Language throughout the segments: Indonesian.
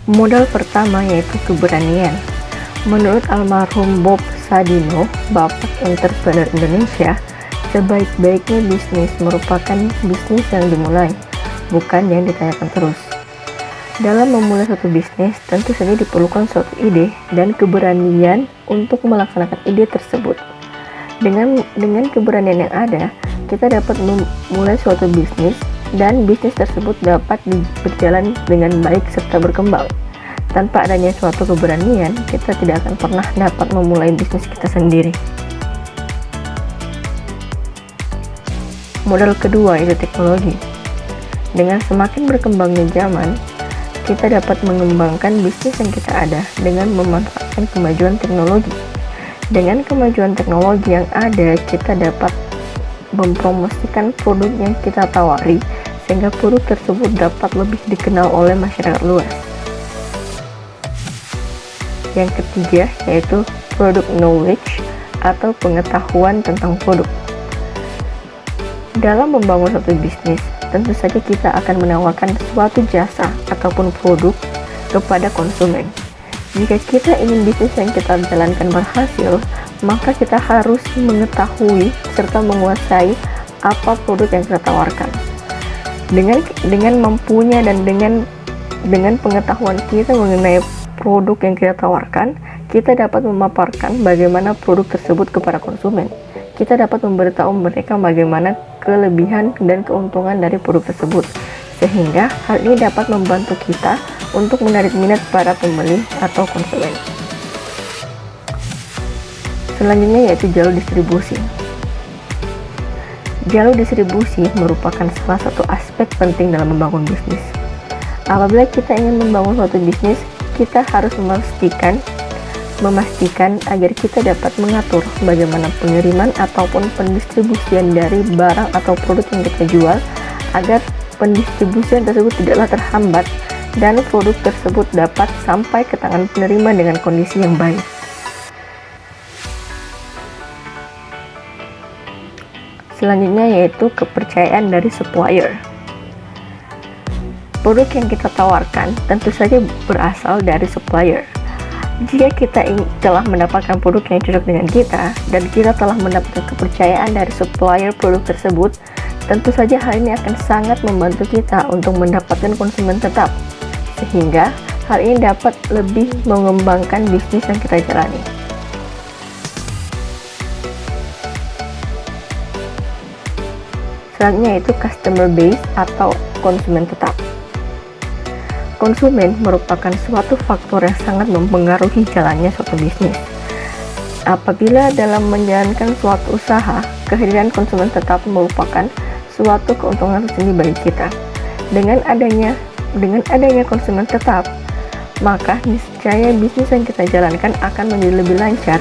Modal pertama yaitu keberanian. Menurut almarhum Bob Sadino, Bapak Entrepreneur Indonesia, sebaik-baiknya bisnis merupakan bisnis yang dimulai, bukan yang ditanyakan terus. Dalam memulai suatu bisnis, tentu saja diperlukan suatu ide dan keberanian untuk melaksanakan ide tersebut. Dengan keberanian yang ada, kita dapat memulai suatu bisnis dan bisnis tersebut dapat berjalan dengan baik serta berkembang. Tanpa adanya suatu keberanian, kita tidak akan pernah dapat memulai bisnis kita sendiri. Modal kedua yaitu teknologi. Dengan semakin berkembangnya zaman, kita dapat mengembangkan bisnis yang kita ada dengan memanfaatkan kemajuan teknologi. Dengan kemajuan teknologi yang ada, kita dapat mempromosikan produk yang kita tawari sehingga produk tersebut dapat lebih dikenal oleh masyarakat luas. Yang ketiga yaitu product knowledge atau pengetahuan tentang produk. Dalam membangun suatu bisnis, tentu saja kita akan menawarkan suatu jasa ataupun produk kepada konsumen. Jika kita ingin bisnis yang kita jalankan berhasil, maka kita harus mengetahui serta menguasai apa produk yang kita tawarkan. Dengan mampunya dan dengan pengetahuan kita mengenai produk yang kita tawarkan, kita dapat memaparkan bagaimana produk tersebut kepada konsumen. Kita dapat memberitahu mereka bagaimana kelebihan dan keuntungan dari produk tersebut, sehingga hal ini dapat membantu kita untuk menarik minat para pembeli atau konsumen. Selanjutnya yaitu jalur distribusi. Jalur distribusi merupakan salah satu aspek penting dalam membangun bisnis. Apabila kita ingin membangun suatu bisnis, kita harus memastikan agar kita dapat mengatur bagaimana pengiriman ataupun pendistribusian dari barang atau produk yang kita jual agar pendistribusian tersebut tidaklah terhambat dan produk tersebut dapat sampai ke tangan penerima dengan kondisi yang baik. Selanjutnya yaitu kepercayaan dari supplier. Produk yang kita tawarkan tentu saja berasal dari supplier. Jika kita telah mendapatkan produk yang cocok dengan kita dan kita telah mendapatkan kepercayaan dari supplier produk tersebut, tentu saja hal ini akan sangat membantu kita untuk mendapatkan konsumen tetap, sehingga hal ini dapat lebih mengembangkan bisnis yang kita jalani. Selanjutnya yaitu customer base atau konsumen tetap. Konsumen merupakan suatu faktor yang sangat mempengaruhi jalannya suatu bisnis. Apabila dalam menjalankan suatu usaha, kehadiran konsumen tetap merupakan suatu keuntungan tersendiri bagi kita. Dengan adanya konsumen tetap, maka niscaya bisnis yang kita jalankan akan menjadi lebih lancar,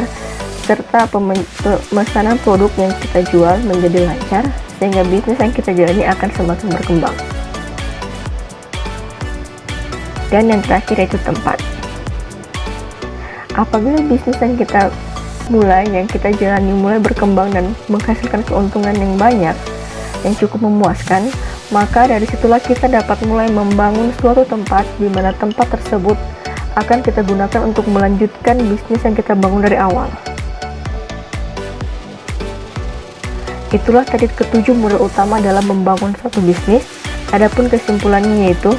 serta pemesanan produk yang kita jual menjadi lancar, sehingga bisnis yang kita jalani akan semakin berkembang. Dan yang terakhir yaitu tempat. Apabila bisnis yang kita jalani mulai berkembang dan menghasilkan keuntungan yang banyak, yang cukup memuaskan, maka dari situlah kita dapat mulai membangun suatu tempat di mana tempat tersebut akan kita gunakan untuk melanjutkan bisnis yang kita bangun dari awal. Itulah tadi ketujuh modal utama dalam membangun suatu bisnis. Adapun kesimpulannya yaitu